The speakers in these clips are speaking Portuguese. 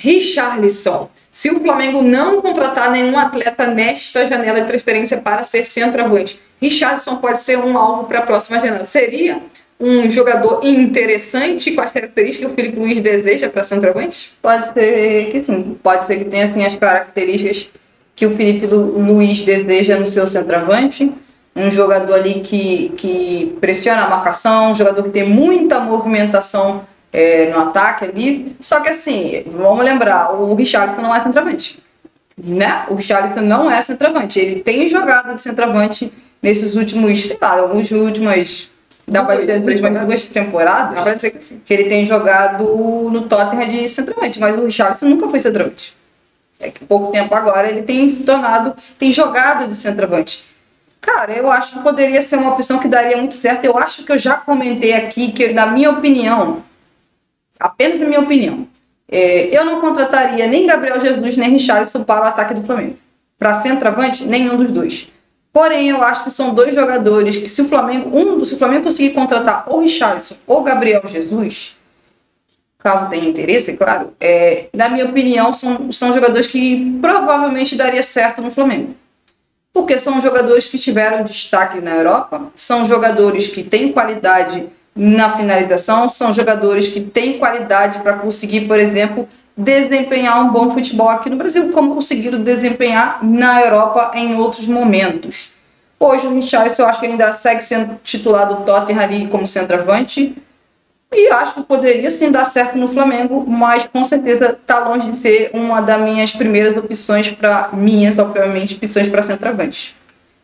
Richarlison. Se o Flamengo não contratar nenhum atleta nesta janela de transferência para ser centroavante, Richarlison pode ser um alvo para a próxima janela. Seria um jogador interessante com as características que o Filipe Luís deseja para centroavante? Pode ser que sim. Pode ser que tenha assim, as características que o Filipe Luís deseja no seu centroavante. Um jogador ali que pressiona a marcação, um jogador que tem muita movimentação no ataque ali. Só que assim, vamos lembrar, o Richarlison não é centroavante, né? O Richarlison não é centroavante. Ele tem jogado de centroavante nesses últimos, sei lá, dá pra dizer, duas temporadas. Dá pra dizer que sim. Que ele tem jogado no Tottenham de centroavante, mas o Richarlison nunca foi centroavante. É que pouco tempo agora ele tem jogado de centroavante. Cara, eu acho que poderia ser uma opção que daria muito certo. Eu acho que eu já comentei aqui que, na minha opinião, apenas na minha opinião, eu não contrataria nem Gabriel Jesus nem Richarlison para o ataque do Flamengo. Para centroavante, nenhum dos dois. Porém, eu acho que são dois jogadores que se o Flamengo conseguir contratar ou Richarlison ou Gabriel Jesus, caso tenha interesse, claro, na minha opinião, são jogadores que provavelmente daria certo no Flamengo. Porque são jogadores que tiveram destaque na Europa, são jogadores que têm qualidade na finalização, são jogadores que têm qualidade para conseguir, por exemplo, desempenhar um bom futebol aqui no Brasil, como conseguiram desempenhar na Europa em outros momentos. Hoje o Richarlison, eu acho que ele ainda segue sendo titular do Tottenham ali como centroavante, e acho que poderia sim dar certo no Flamengo, mas com certeza está longe de ser uma das minhas primeiras opções obviamente, opções para centroavante.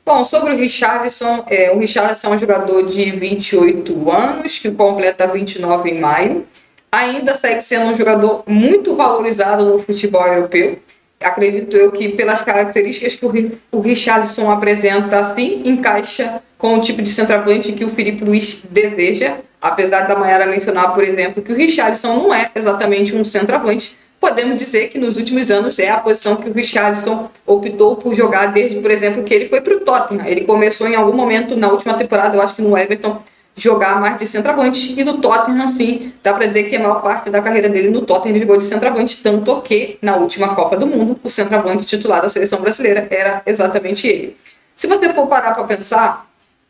Bom, sobre o Richarlison é um jogador de 28 anos, que completa 29 em maio. Ainda segue sendo um jogador muito valorizado no futebol europeu. Acredito eu que pelas características que o Richarlison apresenta, sim, encaixa com o tipo de centroavante que o Filipe Luís deseja. Apesar da Mayara mencionar, por exemplo, que o Richarlison não é exatamente um centroavante, podemos dizer que nos últimos anos é a posição que o Richarlison optou por jogar desde, por exemplo, que ele foi para o Tottenham. Ele começou em algum momento na última temporada, eu acho que no Everton, jogar mais de centroavante, e no Tottenham, sim, dá para dizer que a maior parte da carreira dele no Tottenham ele jogou de centroavante, tanto que na última Copa do Mundo, o centroavante titular da seleção brasileira era exatamente ele. Se você for parar para pensar,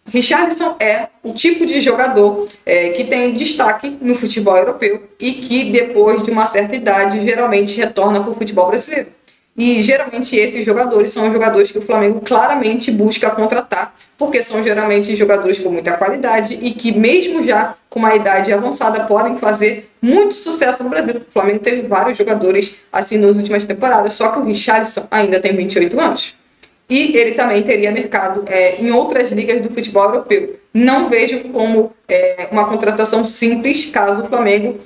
Richarlison é o tipo de jogador que tem destaque no futebol europeu e que depois de uma certa idade geralmente retorna para o futebol brasileiro. E geralmente esses jogadores são jogadores que o Flamengo claramente busca contratar, porque são geralmente jogadores com muita qualidade e que mesmo já com uma idade avançada podem fazer muito sucesso no Brasil. O Flamengo teve vários jogadores assim nas últimas temporadas, só que o Richarlison ainda tem 28 anos. E ele também teria mercado em outras ligas do futebol europeu. Não vejo como uma contratação simples caso o Flamengo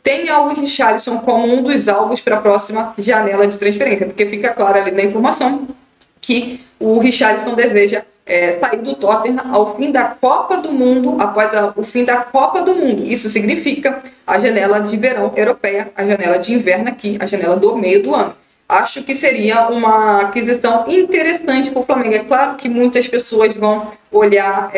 tenha o Richarlison como um dos alvos para a próxima janela de transferência, porque fica claro ali na informação que o Richarlison deseja sair do Tottenham ao fim da Copa do Mundo, após o fim da Copa do Mundo. Isso significa a janela de verão europeia, a janela de inverno aqui, a janela do meio do ano. Acho que seria uma aquisição interessante para o Flamengo. É claro que muitas pessoas vão olhar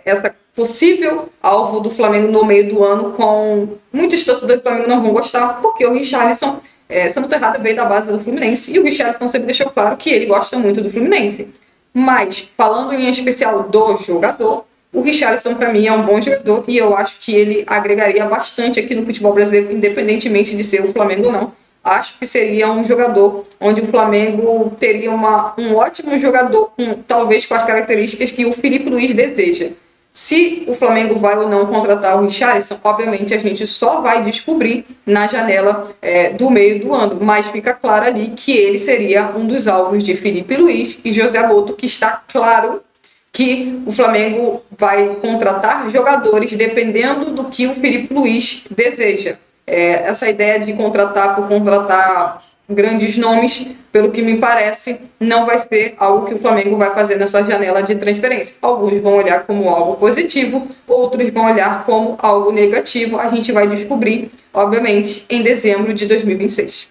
essa possível alvo do Flamengo no meio do ano com... Muitos torcedores do Flamengo não vão gostar, porque o Richarlison, se eu não estou errado, veio da base do Fluminense, e o Richarlison sempre deixou claro que ele gosta muito do Fluminense. Mas, falando em especial do jogador, o Richarlison para mim é um bom jogador, e eu acho que ele agregaria bastante aqui no futebol brasileiro, independentemente de ser o Flamengo ou não. Acho que seria um jogador onde o Flamengo teria um ótimo jogador, talvez com as características que o Filipe Luís deseja. Se o Flamengo vai ou não contratar o Richarlison, obviamente a gente só vai descobrir na janela do meio do ano, mas fica claro ali que ele seria um dos alvos de Filipe Luís e José Boto, que está claro que o Flamengo vai contratar jogadores dependendo do que o Filipe Luís deseja. Essa ideia de contratar por contratar grandes nomes, pelo que me parece, não vai ser algo que o Flamengo vai fazer nessa janela de transferência. Alguns vão olhar como algo positivo, outros vão olhar como algo negativo. A gente vai descobrir, obviamente, em dezembro de 2026.